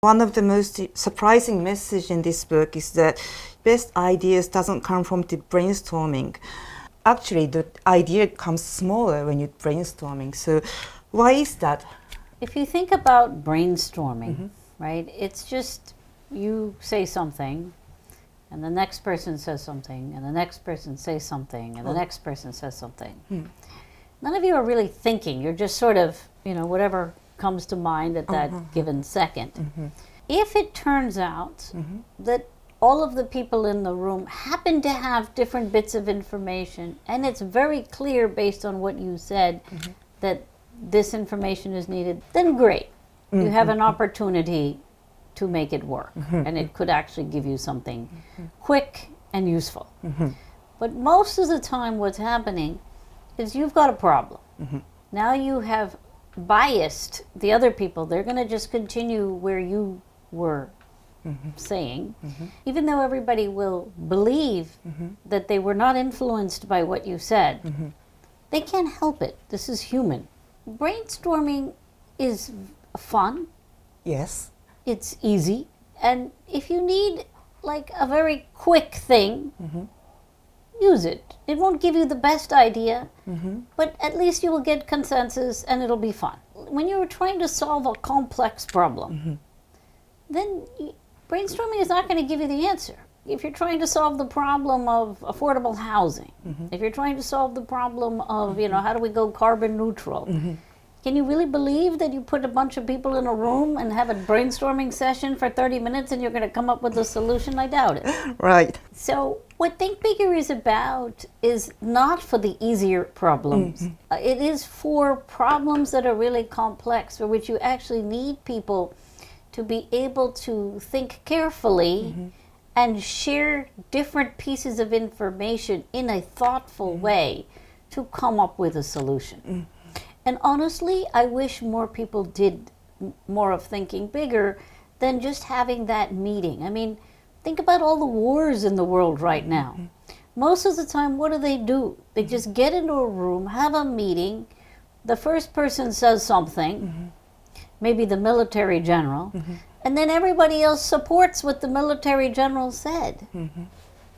One of the most surprising messages in this book is that best ideas doesn't come from the brainstorming. Actually, the idea comes smaller when you're brainstorming. So why is that? If you think about brainstorming, right, it's just you say something, and the next person says something, and the next person says something, and the next person says something. None of you are really thinking. You're just sort of, whatever comes to mind at that given second. If it turns out that all of the people in the room happen to have different bits of information, and it's very clear based on what you said that this information is needed, then great. You have an opportunity to make it work, and it could actually give you something quick and useful. But most of the time what's happening is you've got a problem. Now you have biased the other people. They're going to just continue where you were saying, even though everybody will believe that they were not influenced by what you said. They can't help it. This is human. Brainstorming is fun. Yes. It's easy. And if you need like a very quick thing, use it. It won't give you the best idea, but at least you will get consensus and it'll be fun. When you're trying to solve a complex problem, then brainstorming is not going to give you the answer. If you're trying to solve the problem of affordable housing, if you're trying to solve the problem of, how do we go carbon neutral, can you really believe that you put a bunch of people in a room and have a brainstorming session for 30 minutes and you're going to come up with a solution? I doubt it. Right. So what Think Bigger is about is not for the easier problems. It is for problems that are really complex, for which you actually need people to be able to think carefully and share different pieces of information in a thoughtful way to come up with a solution. And honestly, I wish more people did more of Thinking Bigger than just having that meeting. I mean, think about all the wars in the world right now. Most of the time, what do? They just get into a room, have a meeting, the first person says something, maybe the military general, and then everybody else supports what the military general said.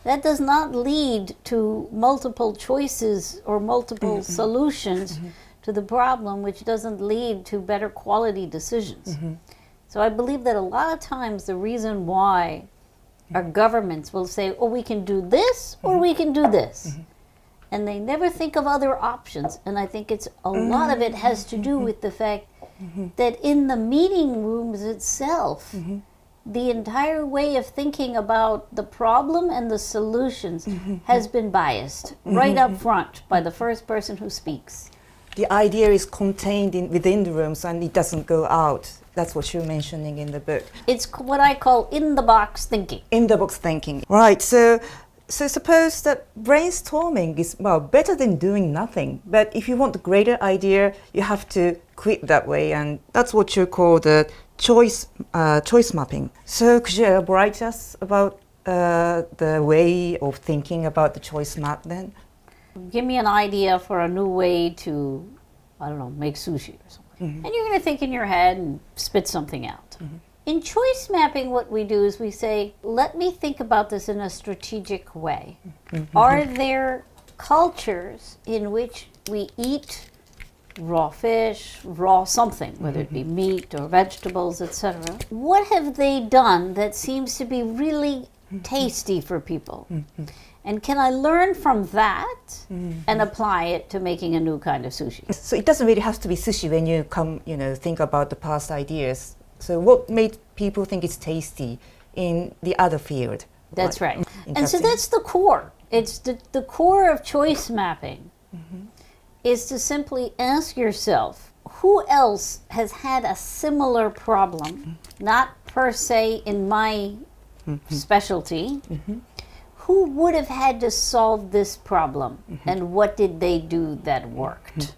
That does not lead to multiple choices or multiple solutions to the problem, which doesn't lead to better quality decisions. So I believe that a lot of times the reason why our governments will say, oh, we can do this or we can do this. And they never think of other options. And I think a lot of it has to do with the fact that in the meeting rooms itself, the entire way of thinking about the problem and the solutions has been biased right up front by the first person who speaks. The idea is contained within the rooms and it doesn't go out. That's what you're mentioning in the book. It's what I call in-the-box thinking. In-the-box thinking. Right. So suppose that brainstorming is, better than doing nothing. But if you want a greater idea, you have to quit that way. And that's what you call the choice mapping. So could you elaborate us about the way of thinking about the choice map then? Give me an idea for a new way to, make sushi or something. And you're going to think in your head and spit something out. In choice mapping, what we do is we say, let me think about this in a strategic way. Are there cultures in which we eat raw fish, raw something, whether it be meat or vegetables, etc.? What have they done that seems to be really tasty for people? And can I learn from that and apply it to making a new kind of sushi? So it doesn't really have to be sushi when you think about the past ideas. So what made people think it's tasty in the other field? That's right. And so that's the core. It's the core of choice mapping is to simply ask yourself, who else has had a similar problem, not per se in my specialty, who would have had to solve this problem and what did they do that worked?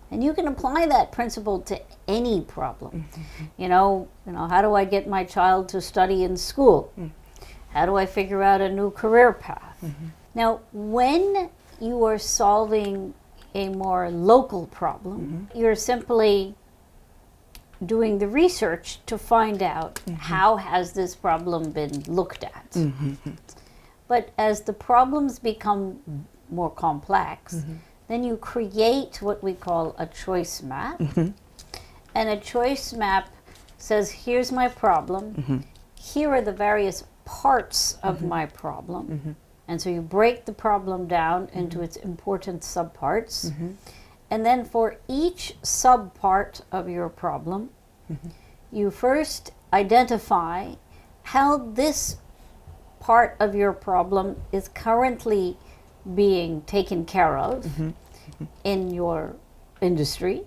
And you can apply that principle to any problem. How do I get my child to study in school? How do I figure out a new career path? Now, when you are solving a more local problem, you're simply doing the research to find out how has this problem been looked at. But as the problems become more complex, then you create what we call a choice map. And a choice map says, here's my problem. Here are the various parts of my problem. And so you break the problem down into its important subparts. And then for each subpart of your problem, you first identify how this part of your problem is currently being taken care of in your industry.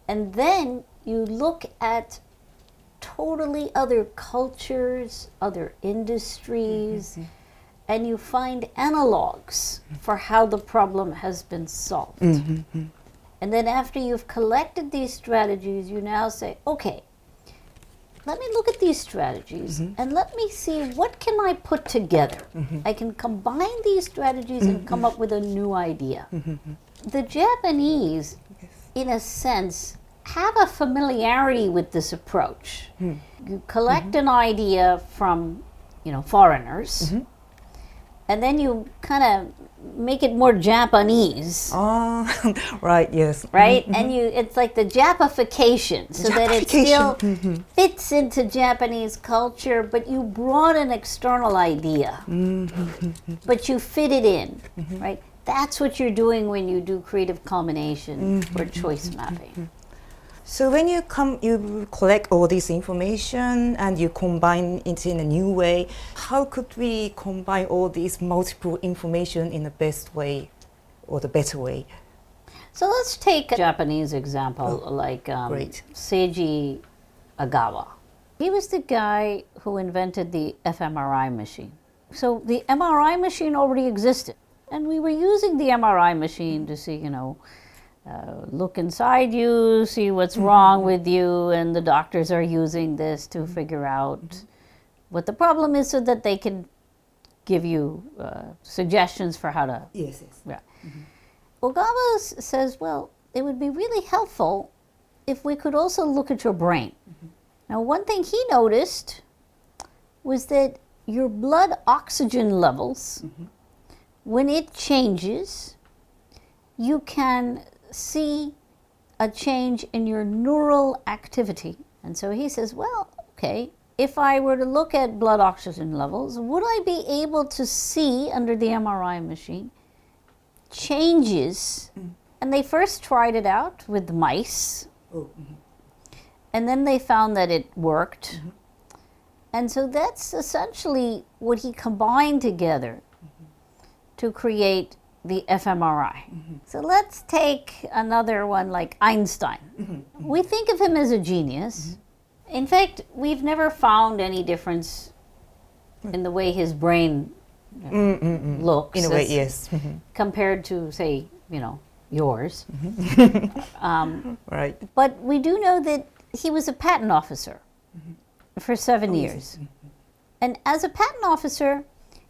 And then you look at totally other cultures, other industries, and you find analogs for how the problem has been solved. And then after you've collected these strategies, you now say, okay, let me look at these strategies and let me see what can I put together. I can combine these strategies and come up with a new idea. The Japanese, in a sense, have a familiarity with this approach. You collect an idea from, foreigners, and then you kind of make it more Japanese. Right, yes. Right? And it's like the Japification, so that it still fits into Japanese culture, but you brought an external idea, but you fit it in, right? That's what you're doing when you do creative combination or choice mapping. So when you collect all this information and you combine it in a new way, how could we combine all these multiple information in the best way or the better way? So let's take a Japanese example, like Seiji Agawa. He was the guy who invented the fMRI machine. So the MRI machine already existed, and we were using the MRI machine to see, look inside you, see what's wrong with you, and the doctors are using this to figure out what the problem is so that they can give you suggestions for how to... Yes. Yeah. Ogawa says, well, it would be really helpful if we could also look at your brain. Now, one thing he noticed was that your blood oxygen levels, when it changes, you can see a change in your neural activity. And so he says, well, okay, if I were to look at blood oxygen levels, would I be able to see under the MRI machine changes? And they first tried it out with mice, and then they found that it worked. And so that's essentially what he combined together to create the fMRI. So let's take another one like Einstein. We think of him as a genius. In fact, we've never found any difference in the way his brain looks. In a way, yes. Compared to, say, yours. Right. But we do know that he was a patent officer for 7 years. And as a patent officer,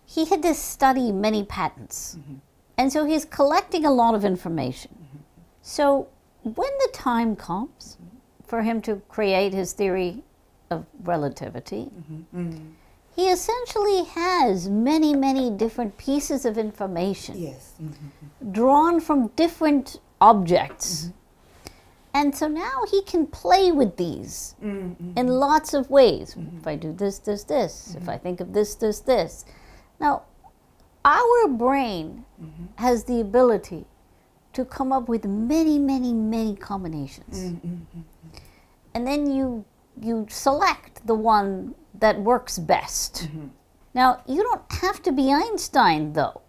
he had to study many patents. And so he's collecting a lot of information. So when the time comes for him to create his theory of relativity, he essentially has many, many different pieces of information drawn from different objects. And so now he can play with these in lots of ways. If I do this, this, this. If I think of this, this, this. Now, our brain has the ability to come up with many, many, many combinations. And then you select the one that works best. Now, you don't have to be Einstein, though.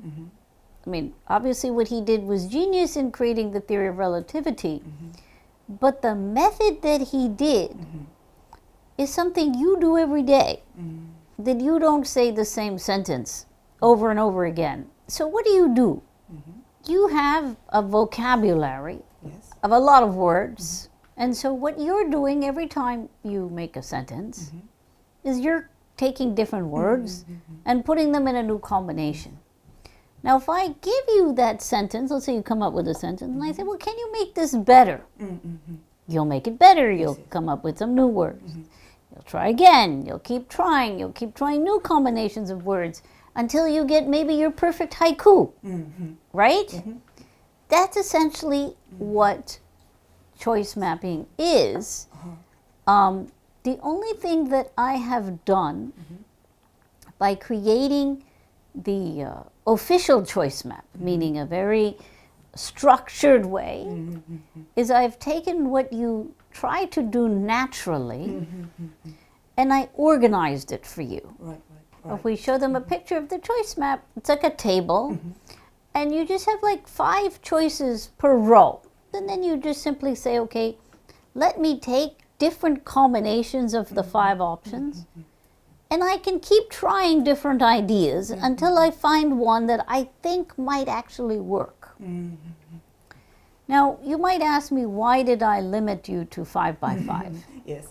I mean, obviously what he did was genius in creating the theory of relativity. But the method that he did is something you do every day. That you don't say the same sentence over and over again. So what do? You have a vocabulary of a lot of words. And so what you're doing every time you make a sentence is you're taking different words and putting them in a new combination. Now, if I give you that sentence, let's say you come up with a sentence, and I say, well, can you make this better? You'll make it better. You'll come up with some new words. You'll try again. You'll keep trying. You'll keep trying new combinations of words until you get maybe your perfect haiku, right? That's essentially what choice mapping is. The only thing that I have done by creating the official choice map, meaning a very structured way, is I've taken what you try to do naturally and I organized it for you. If we show them a picture of the choice map, it's like a table, and you just have like 5 choices per row. And then you just simply say, okay, let me take different combinations of the 5 options, and I can keep trying different ideas until I find one that I think might actually work. Now, you might ask me, why did I limit you to 5 by 5? Yes.